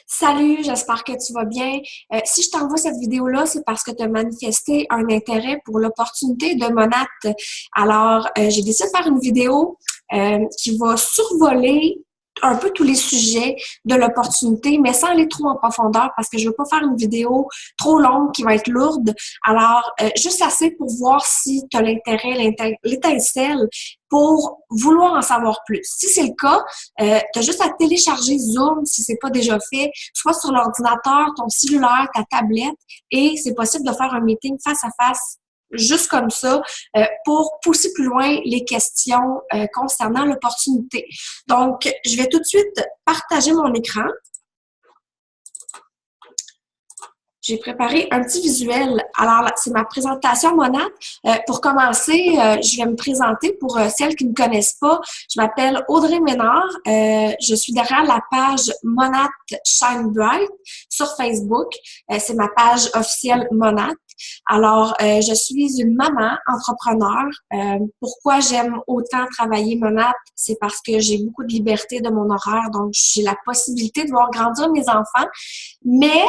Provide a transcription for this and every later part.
Salut, j'espère que tu vas bien. Si je t'envoie cette vidéo-là, c'est parce que tu as manifesté un intérêt pour l'opportunité de Monat. Alors, j'ai décidé de faire une vidéo qui va survoler un peu tous les sujets de l'opportunité, mais sans aller trop en profondeur parce que je veux pas faire une vidéo trop longue qui va être lourde. Alors, juste assez pour voir si tu as l'intérêt, l'étincelle pour vouloir en savoir plus. Si c'est le cas, tu as juste à télécharger Zoom si c'est pas déjà fait, soit sur l'ordinateur, ton cellulaire, ta tablette, et c'est possible de faire un meeting face à face juste comme ça, pour pousser plus loin les questions concernant l'opportunité. Donc, je vais tout de suite partager mon écran. J'ai préparé un petit visuel. Alors, c'est ma présentation Monat. Pour commencer, je vais me présenter pour celles qui ne me connaissent pas. Je m'appelle Audrey Ménard. Je suis derrière la page Monat Shine Bright sur Facebook. C'est ma page officielle Monat. Alors, je suis une maman entrepreneur. Pourquoi j'aime autant travailler Monat? C'est parce que j'ai beaucoup de liberté de mon horaire. Donc, j'ai la possibilité de voir grandir mes enfants. Mais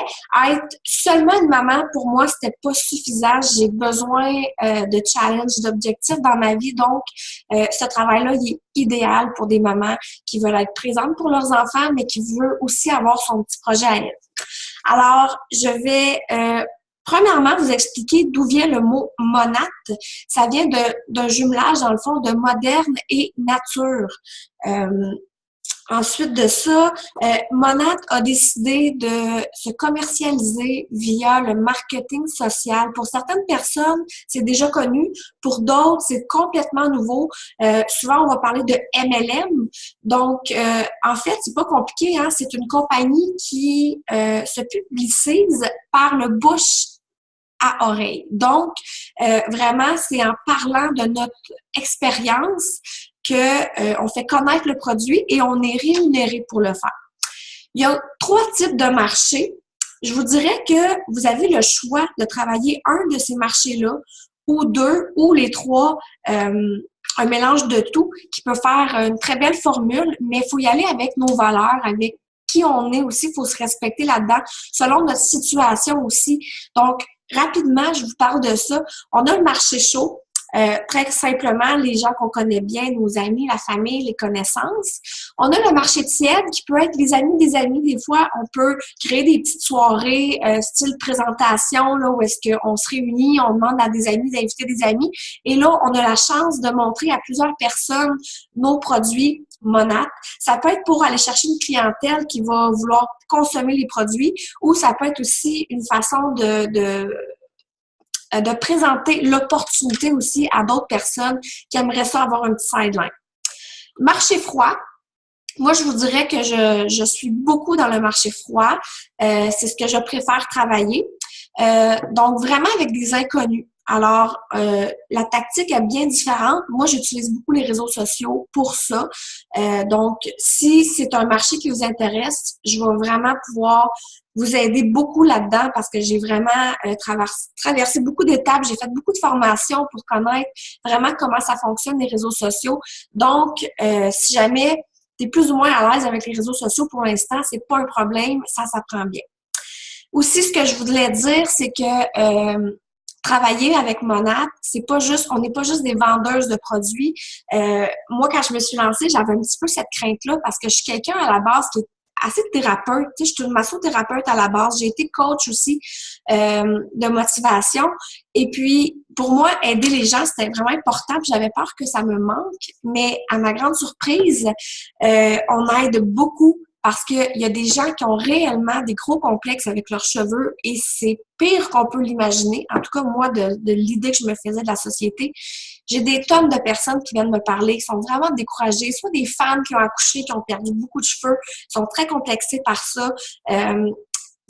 être seulement une maman, pour moi, c'était pas suffisant. J'ai besoin de challenges, d'objectifs dans ma vie. Donc, ce travail-là, il est idéal pour des mamans qui veulent être présentes pour leurs enfants, mais qui veulent aussi avoir son petit projet à elle. Alors, je vais premièrement vous expliquer d'où vient le mot monat. Ça vient d'un jumelage, dans le fond, de moderne et nature. Ensuite de ça, Monat a décidé de se commercialiser via le marketing social. Pour certaines personnes, c'est déjà connu. Pour d'autres, c'est complètement nouveau. Souvent, on va parler de MLM. Donc, en fait, c'est pas compliqué, hein? C'est une compagnie qui se publicise par le bouche à oreille. Donc, vraiment, c'est en parlant de notre expérience que on fait connaître le produit et on est rémunéré pour le faire. Il y a 3 types de marchés. Je vous dirais que vous avez le choix de travailler un de ces marchés-là ou 2 ou les 3, un mélange de tout qui peut faire une très belle formule, mais il faut y aller avec nos valeurs, avec qui on est aussi, il faut se respecter là-dedans, selon notre situation aussi. Donc, rapidement, je vous parle de ça. On a le marché chaud. Très simplement, les gens qu'on connaît bien, nos amis, la famille, les connaissances. On a le marché tiède qui peut être les amis des amis. Des fois, on peut créer des petites soirées style présentation là où est-ce qu'on se réunit, on demande à des amis d'inviter des amis. Et là, on a la chance de montrer à plusieurs personnes nos produits Monat. Ça peut être pour aller chercher une clientèle qui va vouloir consommer les produits ou ça peut être aussi une façon de présenter l'opportunité aussi à d'autres personnes qui aimeraient ça avoir un petit sideline. Marché froid. Moi, je vous dirais que je suis beaucoup dans le marché froid. C'est ce que je préfère travailler. Donc, vraiment avec des inconnus. Alors, la tactique est bien différente. Moi, j'utilise beaucoup les réseaux sociaux pour ça. Donc, si c'est un marché qui vous intéresse, je vais vraiment pouvoir vous aider beaucoup là-dedans parce que j'ai vraiment traversé beaucoup d'étapes. J'ai fait beaucoup de formations pour connaître vraiment comment ça fonctionne, les réseaux sociaux. Donc, si jamais tu es plus ou moins à l'aise avec les réseaux sociaux pour l'instant, c'est pas un problème, ça s'apprend bien. Aussi, ce que je voulais dire, c'est que travailler avec Monat, c'est pas juste, on n'est pas juste des vendeuses de produits. Moi, quand je me suis lancée, j'avais un petit peu cette crainte-là parce que je suis quelqu'un à la base qui est assez thérapeute. Tu sais, je suis une massothérapeute à la base. J'ai été coach aussi de motivation. Et puis, pour moi, aider les gens, c'était vraiment important. Puis j'avais peur que ça me manque. Mais à ma grande surprise, on aide beaucoup parce qu'il y a des gens qui ont réellement des gros complexes avec leurs cheveux et c'est pire qu'on peut l'imaginer. En tout cas, moi, de l'idée que je me faisais de la société. J'ai des tonnes de personnes qui viennent me parler, qui sont vraiment découragées, soit des femmes qui ont accouché, qui ont perdu beaucoup de cheveux, sont très complexées par ça. Il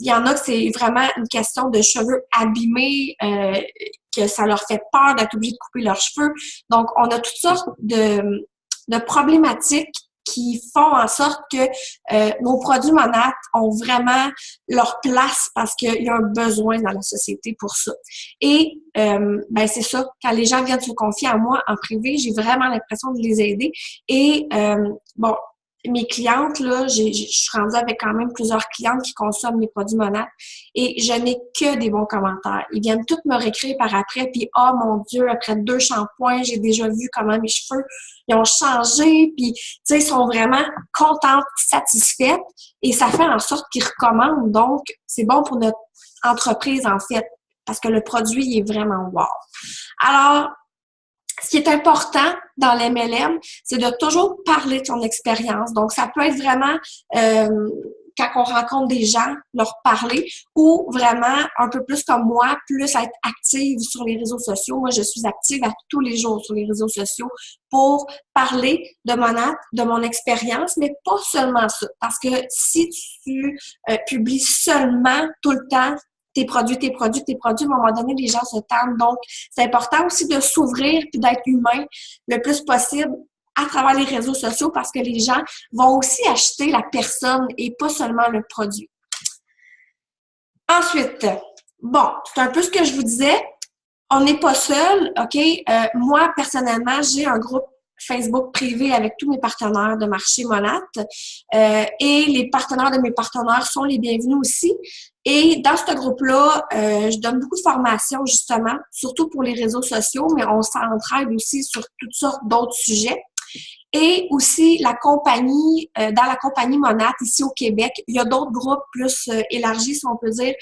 y en a que c'est vraiment une question de cheveux abîmés, que ça leur fait peur d'être obligés de couper leurs cheveux. Donc, on a toutes sortes de problématiques qui font en sorte que nos produits Monat ont vraiment leur place parce qu'il y a un besoin dans la société pour ça. Et ben c'est ça, quand les gens viennent se confier à moi en privé, j'ai vraiment l'impression de les aider. Et bon, mes clientes, là, je suis rendue avec quand même plusieurs clientes qui consomment les produits Monat et je n'ai que des bons commentaires. Ils viennent tous me réécrire par après, puis « Oh mon Dieu, après 2 shampoings, j'ai déjà vu comment mes cheveux ils ont changé. » Puis, tu sais, ils sont vraiment contentes, satisfaites et ça fait en sorte qu'ils recommandent. Donc, c'est bon pour notre entreprise, en fait, parce que le produit il est vraiment wow. Alors, ce qui est important dans l'MLM, c'est de toujours parler de ton expérience. Donc, ça peut être vraiment quand on rencontre des gens, leur parler, ou vraiment un peu plus comme moi, plus être active sur les réseaux sociaux. Moi, je suis active à tous les jours sur les réseaux sociaux pour parler de mon expérience, mais pas seulement ça. Parce que si tu publies seulement tout le temps tes produits, à un moment donné, les gens se tannent. Donc, c'est important aussi de s'ouvrir puis d'être humain le plus possible à travers les réseaux sociaux parce que les gens vont aussi acheter la personne et pas seulement le produit. Ensuite, bon, c'est un peu ce que je vous disais. On n'est pas seul, OK? Moi, personnellement, j'ai un groupe Facebook privé avec tous mes partenaires de marché Monat. Et les partenaires de mes partenaires sont les bienvenus aussi. Et dans ce groupe-là, je donne beaucoup de formations, justement, surtout pour les réseaux sociaux, mais on s'entraide aussi sur toutes sortes d'autres sujets. Et aussi, la compagnie, dans la compagnie Monat, ici au Québec, il y a d'autres groupes plus élargis, si on peut dire,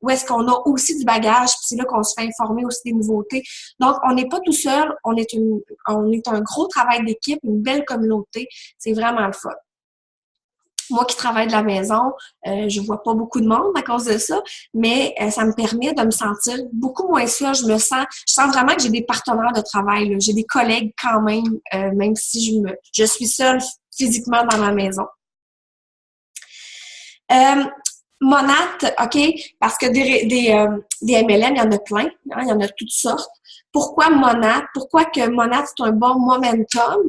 où est-ce qu'on a aussi du bagage, puis c'est là qu'on se fait informer aussi des nouveautés. Donc, on n'est pas tout seul, on est un gros travail d'équipe, une belle communauté. C'est vraiment le fun. Moi qui travaille de la maison, je vois pas beaucoup de monde à cause de ça, mais ça me permet de me sentir beaucoup moins seule. Je sens vraiment que j'ai des partenaires de travail, là. J'ai des collègues quand même, même si je suis seule physiquement dans ma maison. Monat, OK, parce que des MLM, il y en a plein, hein, il y en a toutes sortes. Pourquoi Monat? Pourquoi que Monat, c'est un bon momentum?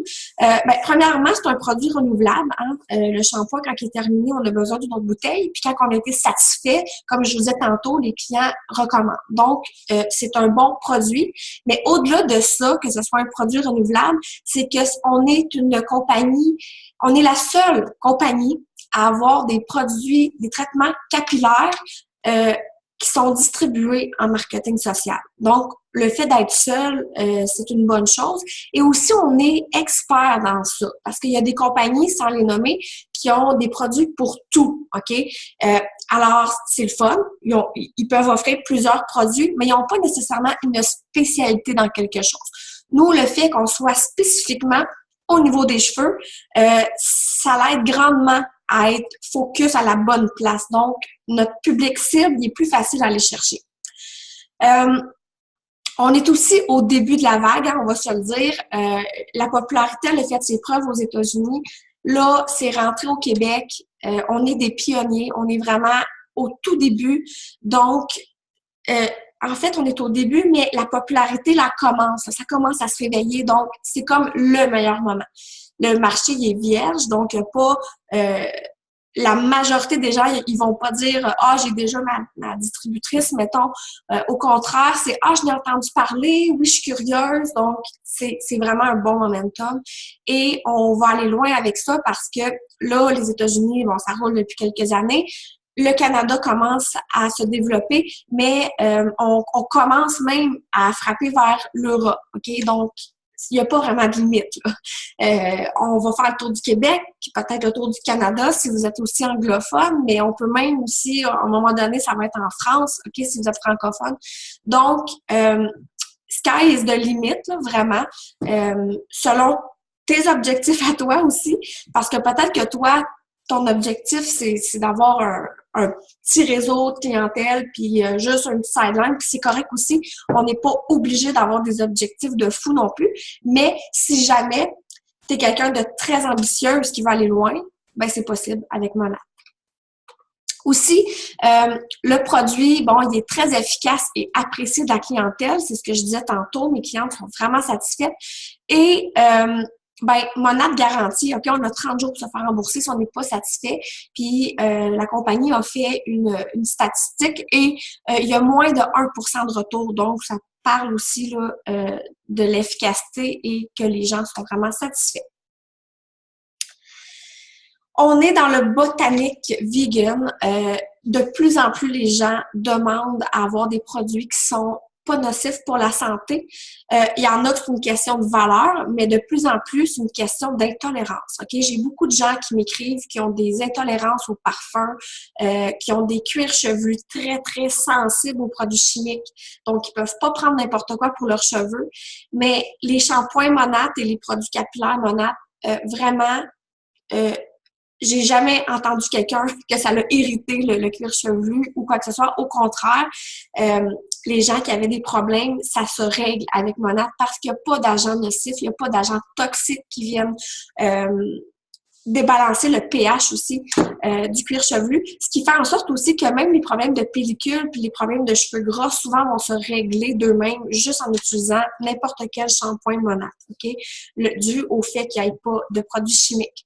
Premièrement, c'est un produit renouvelable. Hein? Le shampoing, quand il est terminé, on a besoin d'une autre bouteille. Puis quand on a été satisfait, comme je vous disais tantôt, les clients recommandent. Donc, c'est un bon produit. Mais au-delà de ça, que ce soit un produit renouvelable, c'est qu'on est une compagnie, on est la seule compagnie à avoir des produits, des traitements capillaires qui sont distribués en marketing social. Donc, le fait d'être seul, c'est une bonne chose. Et aussi, on est expert dans ça. Parce qu'il y a des compagnies, sans les nommer, qui ont des produits pour tout, OK? Alors, c'est le fun. Ils peuvent offrir plusieurs produits, mais ils n'ont pas nécessairement une spécialité dans quelque chose. Nous, le fait qu'on soit spécifiquement au niveau des cheveux, ça l'aide grandement à être focus à la bonne place. Donc, notre public cible, il est plus facile à aller chercher. On est aussi au début de la vague, hein, on va se le dire. La popularité, elle a fait ses preuves aux États-Unis. Là, c'est rentré au Québec. On est des pionniers. On est vraiment au tout début. Donc, en fait, on est au début, mais la popularité, là, commence. Ça commence à se réveiller. Donc, c'est comme le meilleur moment. Le marché, il est vierge, donc il n'y a pas... la majorité des gens, ils vont pas dire « Ah, j'ai déjà ma distributrice », mettons. Au contraire, c'est « Ah, je n'ai entendu parler, oui, je suis curieuse ». Donc, c'est vraiment un bon momentum. Et on va aller loin avec ça parce que là, les États-Unis, bon, ça roule depuis quelques années. Le Canada commence à se développer, mais on commence même à frapper vers l'Europe, OK? Donc, il n'y a pas vraiment de limite, là. On va faire le tour du Québec, peut-être le tour du Canada si vous êtes aussi anglophone, mais on peut même aussi, à un moment donné, ça va être en France, OK, si vous êtes francophone. Donc, sky is the limit, là, vraiment, selon tes objectifs à toi aussi, parce que peut-être que toi, ton objectif, c'est d'avoir un petit réseau de clientèle, puis juste un petit sideline, puis c'est correct aussi. On n'est pas obligé d'avoir des objectifs de fou non plus, mais si jamais tu es quelqu'un de très ambitieux qui va aller loin, ben c'est possible avec Monat. Aussi, le produit, bon, il est très efficace et apprécié de la clientèle. C'est ce que je disais tantôt. Mes clientes sont vraiment satisfaites. Et Monat garantit, OK, on a 30 jours pour se faire rembourser si on n'est pas satisfait. Puis, la compagnie a fait une statistique et il y a moins de 1% de retour. Donc, ça parle aussi là, de l'efficacité et que les gens sont vraiment satisfaits. On est dans le botanique vegan. De plus en plus, les gens demandent à avoir des produits qui sont pas nocifs pour la santé. Il y en a que c'est une question de valeur, mais de plus en plus, c'est une question d'intolérance. Ok, j'ai beaucoup de gens qui m'écrivent qui ont des intolérances aux parfums, qui ont des cuirs chevelu très, très sensibles aux produits chimiques. Donc, ils peuvent pas prendre n'importe quoi pour leurs cheveux. Mais les shampoings Monat et les produits capillaires Monat, vraiment, j'ai jamais entendu quelqu'un que ça l'a irrité le cuir chevelu ou quoi que ce soit. Au contraire, les gens qui avaient des problèmes, ça se règle avec Monat parce qu'il n'y a pas d'agents nocifs, il n'y a pas d'agents toxiques qui viennent débalancer le pH aussi du cuir chevelu. Ce qui fait en sorte aussi que même les problèmes de pellicule puis les problèmes de cheveux gras souvent vont se régler d'eux-mêmes juste en utilisant n'importe quel shampoing Monat, ok? Dû au fait qu'il n'y ait pas de produits chimiques.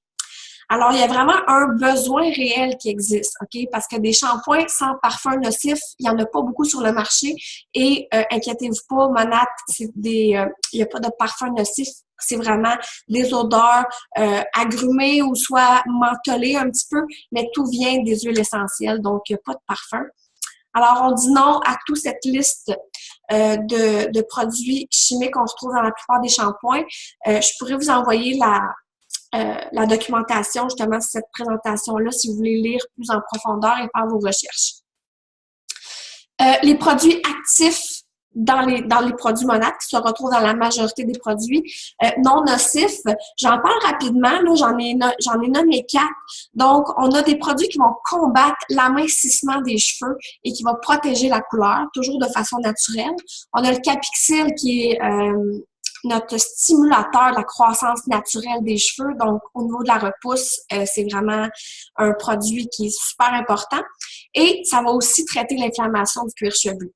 Alors, il y a vraiment un besoin réel qui existe, OK? Parce que des shampoings sans parfum nocif, il n'y en a pas beaucoup sur le marché. Et inquiétez-vous pas, Monat, il n'y a pas de parfum nocif. C'est vraiment des odeurs agrumées ou soit mentholées un petit peu, mais tout vient des huiles essentielles, donc il n'y a pas de parfum. Alors, on dit non à toute cette liste de produits chimiques qu'on retrouve dans la plupart des shampoings. Je pourrais vous envoyer la documentation, justement, cette présentation-là, si vous voulez lire plus en profondeur et faire vos recherches. Les produits actifs dans les produits Monat, qui se retrouvent dans la majorité des produits non nocifs, j'en parle rapidement, là, j'en ai nommé 4. Donc, on a des produits qui vont combattre l'amincissement des cheveux et qui vont protéger la couleur, toujours de façon naturelle. On a le Capixyl qui est notre stimulateur de la croissance naturelle des cheveux. Donc, au niveau de la repousse, c'est vraiment un produit qui est super important. Et ça va aussi traiter l'inflammation du cuir chevelu.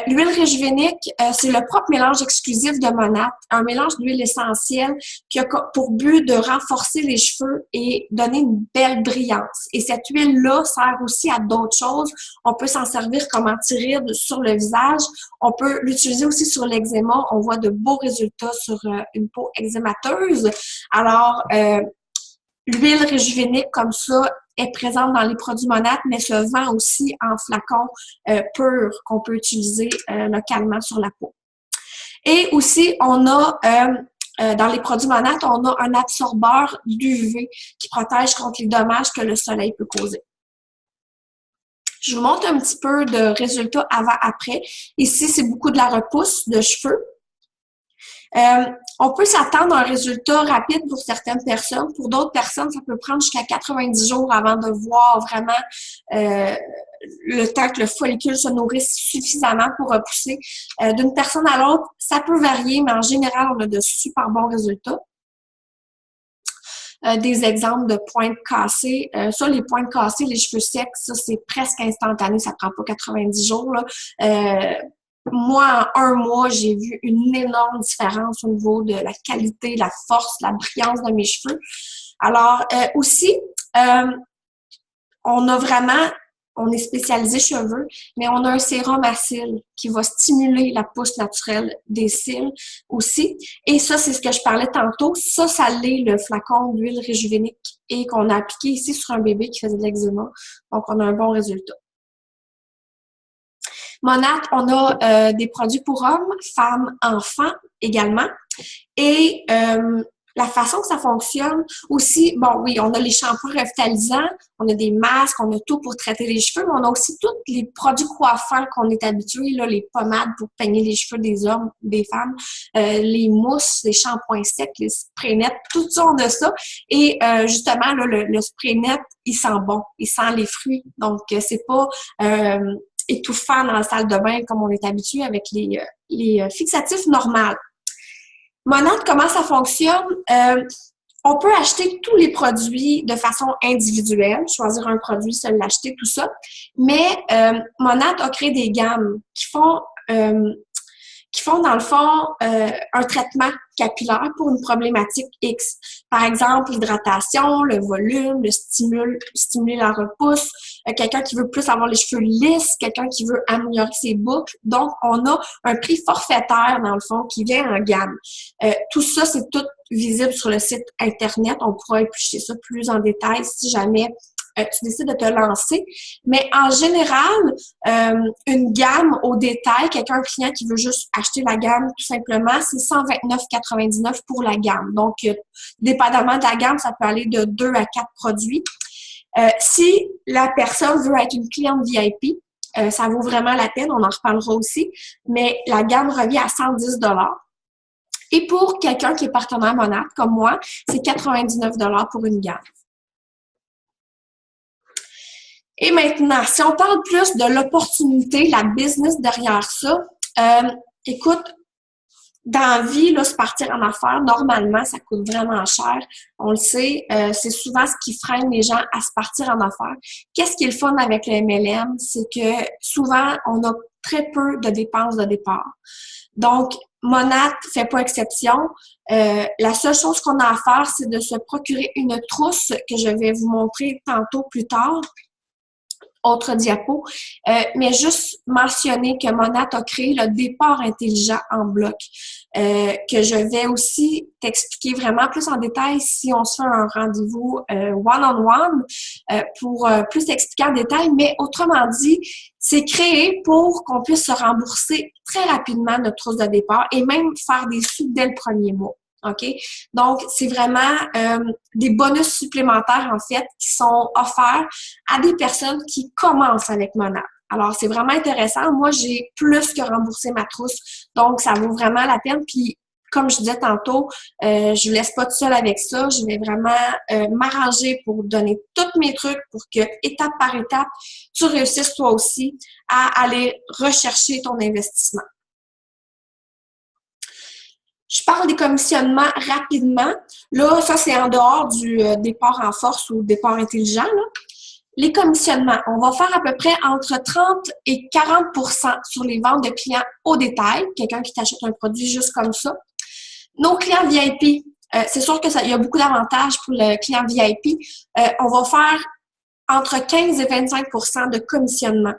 L'huile régénénique, c'est le propre mélange exclusif de Monat, un mélange d'huile essentielle qui a pour but de renforcer les cheveux et donner une belle brillance. Et cette huile-là sert aussi à d'autres choses. On peut s'en servir comme anti-rides sur le visage. On peut l'utiliser aussi sur l'eczéma. On voit de beaux résultats sur une peau eczémateuse. Alors, l'huile régénénique comme ça est présente dans les produits Monat, mais se vend aussi en flacons purs qu'on peut utiliser localement sur la peau. Et aussi, on a dans les produits Monat, on a un absorbeur d'UV qui protège contre les dommages que le soleil peut causer. Je vous montre un petit peu de résultats avant-après. Ici, c'est beaucoup de la repousse de cheveux. On peut s'attendre à un résultat rapide pour certaines personnes. Pour d'autres personnes, ça peut prendre jusqu'à 90 jours avant de voir vraiment le temps que le follicule se nourrisse suffisamment pour repousser. D'une personne à l'autre, ça peut varier, mais en général, on a de super bons résultats. Des exemples de pointes cassées. Ça, les pointes cassées, les cheveux secs, ça, c'est presque instantané. Ça prend pas 90 jours, là. Moi, en 1 mois, j'ai vu une énorme différence au niveau de la qualité, la force, la brillance de mes cheveux. Alors, aussi, on est spécialisé cheveux, mais on a un sérum à cils qui va stimuler la pousse naturelle des cils aussi. Et ça, c'est ce que je parlais tantôt. Ça l'est le flacon d'huile régénénique et qu'on a appliqué ici sur un bébé qui faisait de l'eczéma. Donc, on a un bon résultat. Monat, on a des produits pour hommes, femmes, enfants également. Et la façon que ça fonctionne aussi, bon oui, on a les shampoings revitalisants, on a des masques, on a tout pour traiter les cheveux, mais on a aussi tous les produits coiffeurs qu'on est habitué, là, les pommades pour peigner les cheveux des hommes, des femmes, les mousses, les shampoings secs, les spray nets, tout ça, on a ça. Et justement, là, le spray net, il sent bon, il sent les fruits. Donc, c'est pas étouffant dans la salle de bain comme on est habitué avec les fixatifs normaux. Monat, comment ça fonctionne? On peut acheter tous les produits de façon individuelle, choisir un produit, se l'acheter, tout ça. Mais Monat a créé des gammes qui qui font, dans le fond, un traitement capillaire pour une problématique X. Par exemple, l'hydratation, le volume, stimuler la repousse, quelqu'un qui veut plus avoir les cheveux lisses, quelqu'un qui veut améliorer ses boucles. Donc, on a un prix forfaitaire, dans le fond, qui vient en gamme. Tout ça, c'est tout visible sur le site Internet. On pourra éplucher ça plus en détail si jamais tu décides de te lancer. Mais en général, une gamme au détail, un client qui veut juste acheter la gamme tout simplement, c'est 129,99 pour la gamme. Donc, dépendamment de la gamme, ça peut aller de 2 à 4 produits. Si la personne veut être une cliente VIP, ça vaut vraiment la peine, on en reparlera aussi, mais la gamme revient à 110 $. Et pour quelqu'un qui est partenaire Monat, comme moi, c'est 99 $ pour une gamme. Et maintenant, si on parle plus de l'opportunité, la business derrière ça, écoute, dans la vie, là, se partir en affaires, normalement, ça coûte vraiment cher. On le sait, c'est souvent ce qui freine les gens à se partir en affaires. Qu'est-ce qui est le fun avec le MLM? C'est que souvent, on a très peu de dépenses de départ. Donc, Monat fait pas exception. La seule chose qu'on a à faire, c'est de se procurer une trousse que je vais vous montrer tantôt plus tard. Autre diapo, mais juste mentionner que Monat a créé le départ intelligent en bloc, que je vais aussi t'expliquer vraiment plus en détail si on se fait un rendez-vous one-on-one pour plus expliquer en détail, mais autrement dit, c'est créé pour qu'on puisse se rembourser très rapidement notre trousse de départ et même faire des sous dès le premier mois. OK? Donc, c'est vraiment des bonus supplémentaires, en fait, qui sont offerts à des personnes qui commencent avec Monat. Alors, c'est vraiment intéressant. Moi, j'ai plus que remboursé ma trousse, donc ça vaut vraiment la peine. Puis, comme je disais tantôt, je ne laisse pas tout seul avec ça. Je vais vraiment m'arranger pour donner tous mes trucs pour que, étape par étape, tu réussisses toi aussi à aller rechercher ton investissement. Je parle des commissionnements rapidement. Là, ça, c'est en dehors du départ en force ou départ intelligent, là. Les commissionnements, on va faire à peu près entre 30 et 40 % sur les ventes de clients au détail, quelqu'un qui t'achète un produit juste comme ça. Nos clients VIP, c'est sûr qu'il y a beaucoup d'avantages pour le client VIP. On va faire entre 15 et 25 % de commissionnement.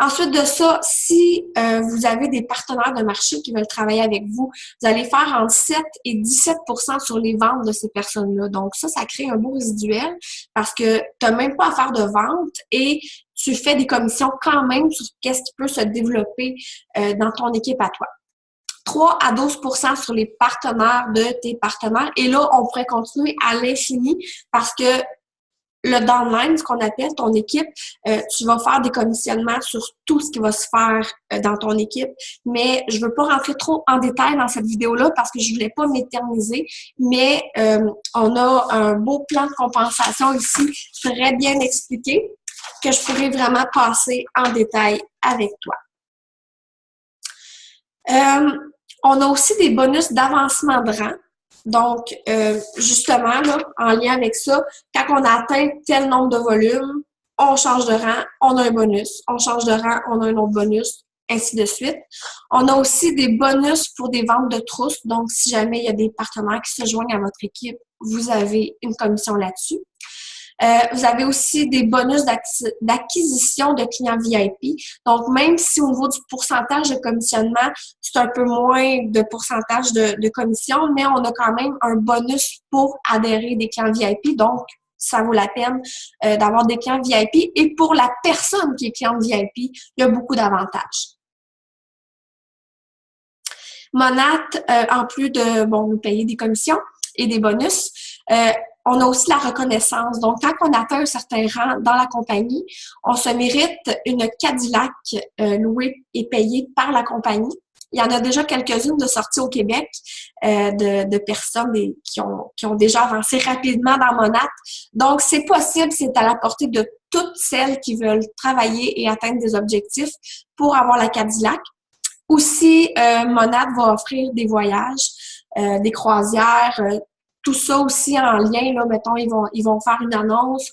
Ensuite de ça, si vous avez des partenaires de marché qui veulent travailler avec vous, vous allez faire entre 7 et 17 % sur les ventes de ces personnes-là. Donc ça crée un beau résiduel parce que tu n'as même pas à faire de vente et tu fais des commissions quand même sur qu'est-ce qui peut se développer dans ton équipe à toi. 3 à 12 % sur les partenaires de tes partenaires. Et là, on pourrait continuer à l'infini parce que le downline, ce qu'on appelle ton équipe, tu vas faire des commissionnements sur tout ce qui va se faire dans ton équipe. Mais je veux pas rentrer trop en détail dans cette vidéo-là parce que je voulais pas m'éterniser. Mais on a un beau plan de compensation ici, très bien expliqué, que je pourrais vraiment passer en détail avec toi. On a aussi des bonus d'avancement de rang. Donc, justement, là, en lien avec ça, quand on a atteint tel nombre de volumes, on change de rang, on a un bonus. On change de rang, on a un autre bonus, ainsi de suite. On a aussi des bonus pour des ventes de trousses. Donc, si jamais il y a des partenaires qui se joignent à votre équipe, vous avez une commission là-dessus. Vous avez aussi des bonus d'acquisition de clients VIP. Donc, même si au niveau du pourcentage de commissionnement, c'est un peu moins de pourcentage de commission, mais on a quand même un bonus pour adhérer des clients VIP. Donc, ça vaut la peine d'avoir des clients VIP. Et pour la personne qui est cliente VIP, il y a beaucoup d'avantages. Monat, en plus de nous payer des commissions et des bonus, on a aussi la reconnaissance. Donc, quand on atteint un certain rang dans la compagnie, on se mérite une Cadillac louée et payée par la compagnie. Il y en a déjà quelques-unes de sorties au Québec de personnes qui ont déjà avancé rapidement dans Monat. Donc, c'est possible, c'est à la portée de toutes celles qui veulent travailler et atteindre des objectifs pour avoir la Cadillac. Aussi, Monat va offrir des voyages, des croisières, tout ça aussi en lien, là, mettons, ils vont faire une annonce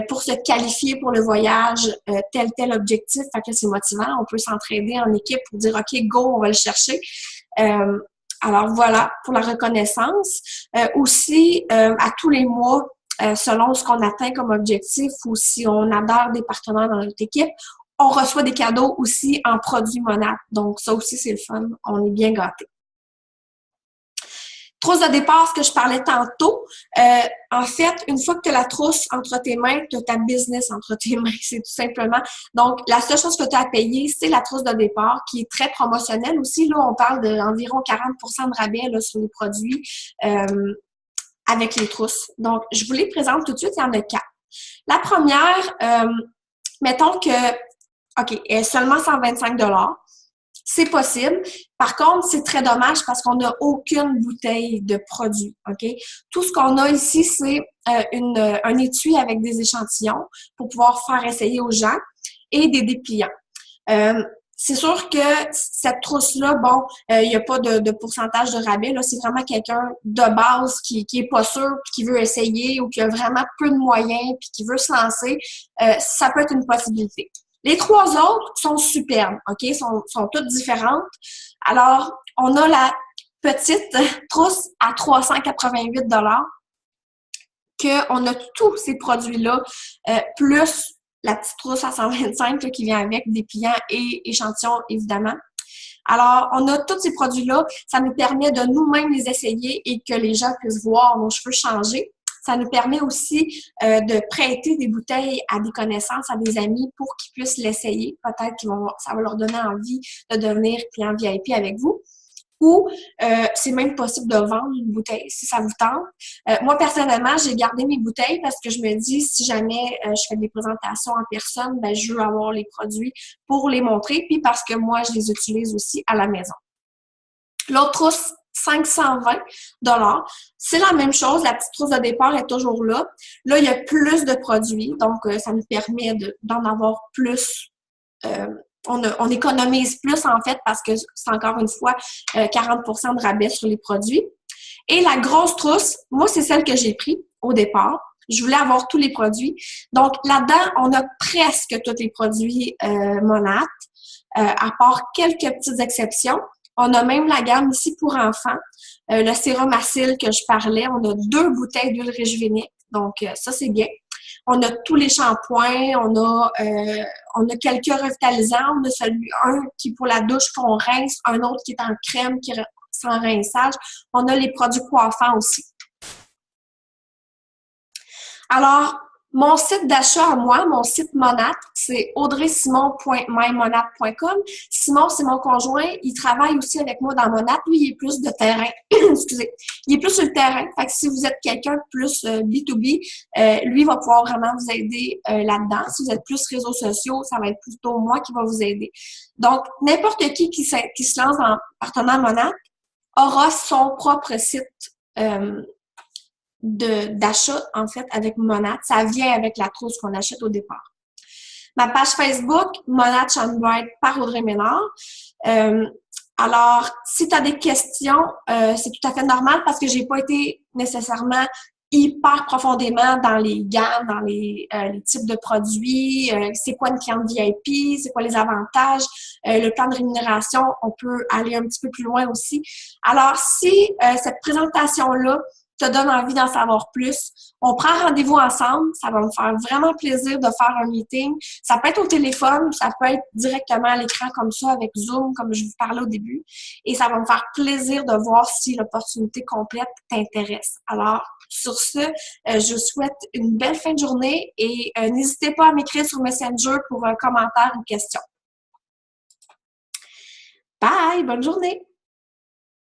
pour se qualifier pour le voyage, tel objectif. Fait que c'est motivant. On peut s'entraider en équipe pour dire, OK, go, on va le chercher. Alors voilà, pour la reconnaissance. Aussi, à tous les mois, selon ce qu'on atteint comme objectif ou si on adhère des partenaires dans notre équipe, on reçoit des cadeaux aussi en produits Monat. Donc, ça aussi, c'est le fun. On est bien gâtés. Trousse de départ, ce que je parlais tantôt, en fait, une fois que tu as la trousse entre tes mains, tu as ta business entre tes mains, c'est tout simplement. Donc, la seule chose que tu as à payer, c'est la trousse de départ qui est très promotionnelle aussi. Là, on parle d'environ 40% de rabais là, sur les produits avec les trousses. Donc, je vous les présente tout de suite, il y en a 4. La première, mettons que, OK, elle est seulement 125 $. C'est possible. Par contre, c'est très dommage parce qu'on n'a aucune bouteille de produit. OK? Tout ce qu'on a ici, c'est un étui avec des échantillons pour pouvoir faire essayer aux gens et des dépliants. C'est sûr que cette trousse-là, bon, il n'y a pas de pourcentage de rabais. Là, c'est vraiment quelqu'un de base qui est pas sûr puis qui veut essayer ou qui a vraiment peu de moyens puis qui veut se lancer. Ça peut être une possibilité. Les 3 autres sont superbes, OK? Sont toutes différentes. Alors, on a la petite trousse à 388 $, qu'on a tous ces produits-là, plus la petite trousse à 125 là, qui vient avec des pliants et échantillons, évidemment. Alors, on a tous ces produits-là. Ça nous permet de nous-mêmes les essayer et que les gens puissent voir nos cheveux changer. Ça nous permet aussi de prêter des bouteilles à des connaissances, à des amis pour qu'ils puissent l'essayer. Peut-être que ça va leur donner envie de devenir client VIP avec vous. Ou c'est même possible de vendre une bouteille si ça vous tente. Moi, personnellement, j'ai gardé mes bouteilles parce que je me dis, si jamais je fais des présentations en personne, ben, je veux avoir les produits pour les montrer, puis parce que moi, je les utilise aussi à la maison. L'autre trousse, 520 $. C'est la même chose, la petite trousse de départ est toujours là. Là, il y a plus de produits, donc ça nous permet d'en avoir plus. On économise plus, en fait, parce que c'est encore une fois 40% de rabais sur les produits. Et la grosse trousse, moi, c'est celle que j'ai prise au départ. Je voulais avoir tous les produits. Donc, là-dedans, on a presque tous les produits Monat, à part quelques petites exceptions. On a même la gamme ici pour enfants, le sérum à cils que je parlais. On a 2 bouteilles d'huile réjuvénique, donc ça, c'est bien. On a tous les shampoings, on a quelques revitalisants. On a un qui est pour la douche qu'on rince, un autre qui est en crème qui sans rinçage. On a les produits coiffants aussi. Alors, mon site d'achat à moi, mon site Monat, c'est audreysimon.mymonat.com. Simon, c'est mon conjoint. Il travaille aussi avec moi dans Monat. Lui, il est plus de terrain. Excusez. Il est plus sur le terrain. Fait que si vous êtes quelqu'un plus B2B, lui va pouvoir vraiment vous aider là-dedans. Si vous êtes plus réseaux sociaux, ça va être plutôt moi qui va vous aider. Donc, n'importe qui se lance en partenariat Monat aura son propre site d'achat, en fait, avec Monat. Ça vient avec la trousse qu'on achète au départ. Ma page Facebook, Monat Shine Bright par Audrey Ménard. Alors, si tu as des questions, c'est tout à fait normal parce que j'ai pas été nécessairement hyper profondément dans les gammes, dans les types de produits, c'est quoi une cliente VIP, c'est quoi les avantages, le plan de rémunération, on peut aller un petit peu plus loin aussi. Alors, si cette présentation-là te donne envie d'en savoir plus, on prend rendez-vous ensemble. Ça va me faire vraiment plaisir de faire un meeting. Ça peut être au téléphone, ça peut être directement à l'écran comme ça, avec Zoom, comme je vous parlais au début. Et ça va me faire plaisir de voir si l'opportunité complète t'intéresse. Alors, sur ce, je vous souhaite une belle fin de journée et n'hésitez pas à m'écrire sur Messenger pour un commentaire ou une question. Bye! Bonne journée!